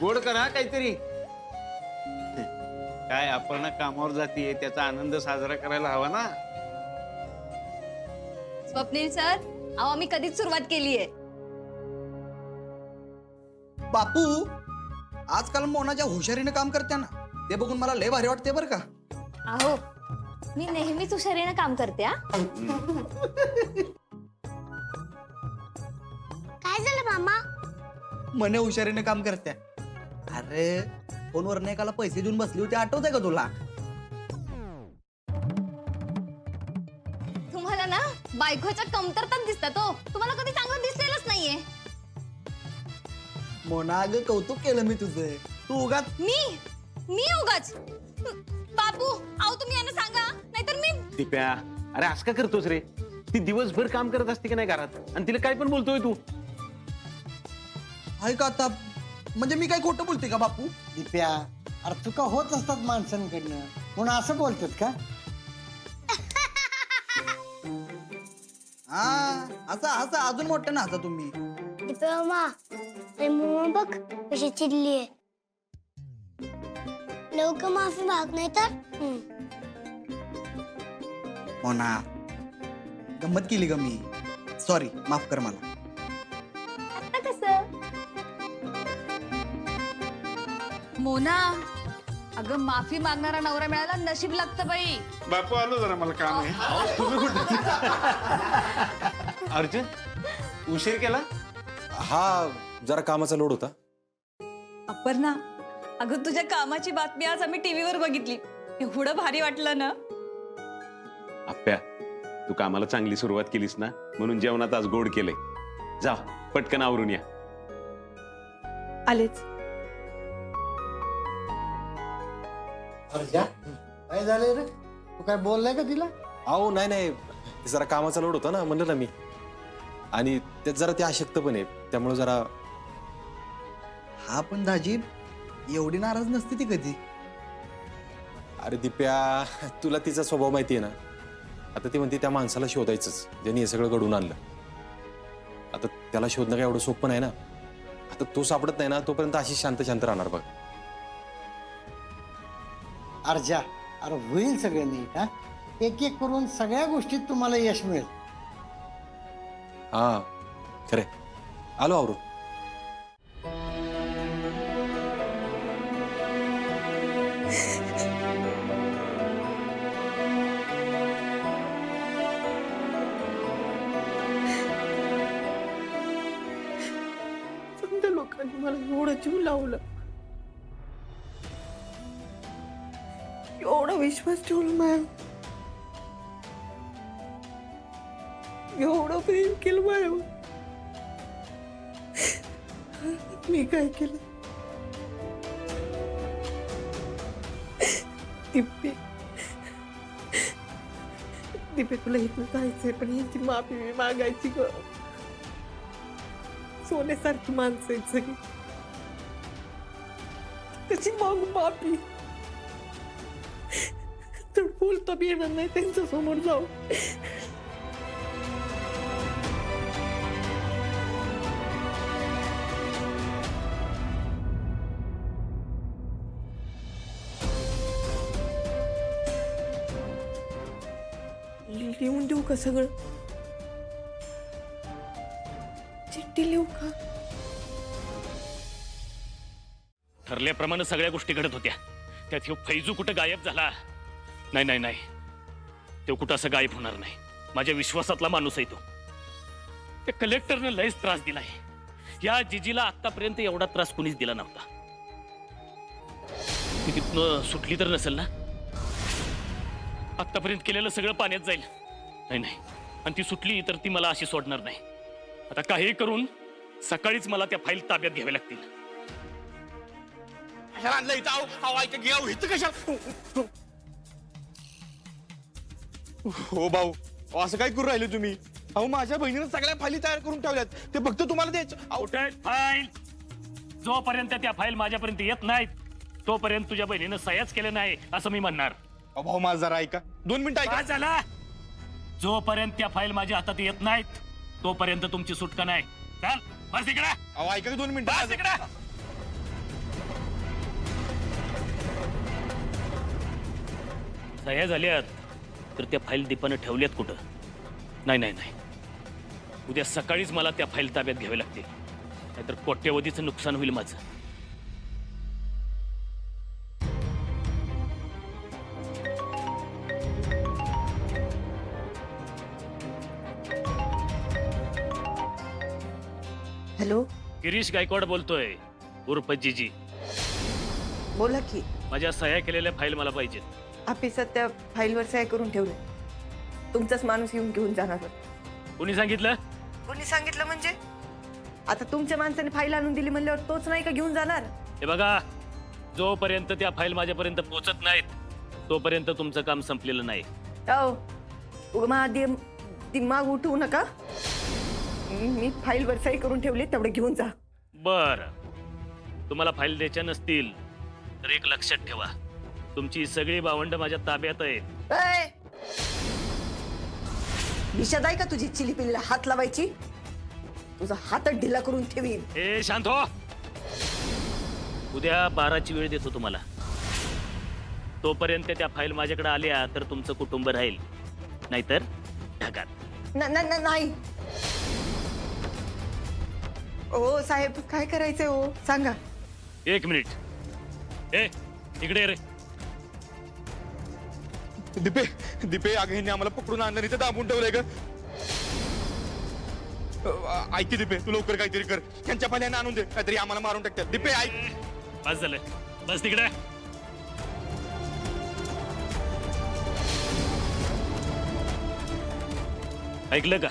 गोड करा काहीतरी. काय आपण कामावर जातीये त्याचा आनंद साजरा करायला हवा ना. स्वप्नील सर, अहो आम्ही कधीच सुरुवात केलीये. बापू आजकाल मोनाच्या हुशारीने काम करते ना, ते बघून मला लय भारी वाटते बरं का. अहो मी नेहमीच हुशारीनं काम करते. काय झालं मामा? मने हुशारीने काम करते. अरे फोनवर एकाला पैसे देऊन बसली होती, आठवतंय का तुला? तुम्हाला ना बायकोच्या कमतरताच दिसतात हो. तुम्हाला कधी चांगलं दिसलेलंच नाहीये. मोना अगं कौतुक केलं मी तुझं, तू उगाच. मी उगाच. बापू अहो तुम्ही यांना सांगा, नाहीतर मी. दिप्या, अरे असं का करतोस रे? ती दिवसभर काम करत असते की नाही घरात, आणि तिला काय पण बोलतोय तू. आहे का आता? म्हणजे मी काय खोटं बोलते का बापू? दिप्या, अरे चुका होत असतात माणसांकडनं, म्हणून असं बोलतात का? हा असं असं अजून मोठं ना हसा तुम्ही. दीपा मामा, अरे मम्मा बघ कशी चिडलीये. लवकर माफी माग, नाही तर. मोना गंमत केली का मी? सॉरी, माफ कर मला. आता कसं? मोना, अगं माफी मागणारा नवरा मिळायला नशीब लागतं बाई. बापू आलो जरा, मला काम आहे. तुम्ही कुठे? अर्जुन उशीर केला? हा जरा कामाचा लोड होता. अपर्णा, अगं तुझ्या कामाची बातमी आज आम्ही टीव्हीवर बघितली. एवढं भारी वाटलं ना. आप्या, तू कामाला चांगली सुरुवात केलीस ना, म्हणून जेवणात आज गोड केलंय. जा पटकन आवरून या. आलेच. काय झालंय रे? तू काय बोललाय का तिला? अहो नाही नाही, ते जरा कामाचा लोड होता ना, म्हणलं ना मी. आणि त्यात जरा ते अशक्त पण आहे, त्यामुळे जरा. हा पण दाजी एवढी नाराज नसते ती कधी. अरे दिप्या, तुला तिचा स्वभाव माहिती आहे ना. आता ती म्हणते त्या माणसाला शोधायचंच ज्यांनी हे सगळं घडून आणलं. आता त्याला शोधणं काय एवढं सोपं नाही ना. आता तो सापडत नाही ना, तोपर्यंत अशी शांत शांत राहणार बघ. अर्जा, अरे होईल सगळं नीट. हा, एक एक करून सगळ्या गोष्टीत तुम्हाला यश मिळेल. हा खरे, आलो आवरून. समजा लोकांनी मला एवढं जीव लावलं, एवढा विश्वास ठेवला माझ्या, एवढं प्रेम केलं माझ्यावर. मी काय केलं? दिप्पे, दिप्पे तुला इथून जायचंय, पण यांची माफी मी मागायची ग. सोन्यासारखी माणसं आहेत सगळी, कशी मागू माफी? तर बोलता बी येणार नाही त्यांच्या समोर जाऊ. लिहून देऊ का सगळं? चिठ्ठी लिहू का? ठरल्याप्रमाणे सगळ्या गोष्टी घडत होत्या. त्यात ह्यो फैजू कुठं गायब झाला? नाही नाही नाही, तो कुठं असं गायब होणार नाही. माझ्या विश्वासातला माणूस आहे तो. त्या कलेक्टरनं लयच त्रास दिलाय. या जिजीला आतापर्यंत एवढा त्रास कुणीच दिला नव्हता. ती तिथनं सुटली तर नसेल ना? आतापर्यंत केलेलं सगळं पाण्यात जाईल. नाही नाही, आणि ती सुटली तर ती मला अशी सोडणार नाही. आता काही करून सकाळीच मला त्या फाईल ताब्यात घ्याव्या लागतील. हो भाऊ, असं काय करू राहिले तुम्ही? अहो माझ्या बहिणीने सगळ्या फायली तयार करून ठेवल्यात, ते फक्त तुम्हाला द्यायचं. फाईल जोपर्यंत त्या फाईल माझ्यापर्यंत येत नाहीत तोपर्यंत तुझ्या बहिणीनं सह्याच केलं नाही असं मी म्हणणार. भाऊ माझं जरा ऐका, 2 मिनिटं ऐका. काय झाला? जोपर्यंत त्या फाईल माझ्या हातात येत नाहीत तोपर्यंत तुमची सुटका नाही. चल बस इकडे. अहो ऐका 2 मिनिटं. बस इकडे. सह्या झाल्यात तर त्या फाईल दीपानं ठेवल्यात कुठं? नाही नाही नाही, उद्या सकाळीच मला त्या फाईल ताब्यात घ्यावे लागतील, नाहीतर कोट्यवधीचं नुकसान होईल माझं. हॅलो, गिरीश गायकवाड बोलतोय, उर्फ जीजी. बोला की. माझ्या सह्या केलेल्या फाईल मला पाहिजेत. ऑफिसात त्या फाईलवर सह्या करून ठेवले. तुमचाच माणूस येऊन घेऊन जाणार होता. कोणी सांगितलं? कोणी सांगितलं म्हणजे? आता तुमच्या माणसाने फाईल आणून दिली म्हणल्यावर तोच नाही का घेऊन जाणार? हे बघा, जोपर्यंत त्या फाईल माझ्यापर्यंत पोहोचत नाहीत तोपर्यंत तुमचं काम संपलेलं नाही. दिमाग उठवू नका. मी फाईलवर सही करून ठेवली, तेवढे घेऊन जा. बर, तुम्हाला फाईल द्यायच्या नसतील तर एक लक्षात ठेवा, तुमची सगळी भावंड माझ्या ताब्यात आहेत. विषाद आहे का तुझी चिलीपिलीला हात लावायची? तुझा हातच ढिला करून ठेवीन. ए शांत हो. उद्या 12ची वेळ देतो तुम्हाला. तोपर्यंत त्या फाईल माझ्याकडे आल्या तर तुमचं कुटुंब राहील, नाहीतर ढगात. नाही. ओ साहेब, काय करायचंय हो सांगा. 1 मिनिट. ए इकडे ये रे. दीपे अगं ह्यांनी आम्हाला पकडून आणलं नाही तर दाबून ठेवलंय ग. ऐक की दीपे, तू लवकर काहीतरी कर. त्यांच्या पाल्याने आणून दे, काहीतरी आम्हाला मारून टाकतात. दीपे ऐक. बस झालं, बस तिकडे. ऐकलं का?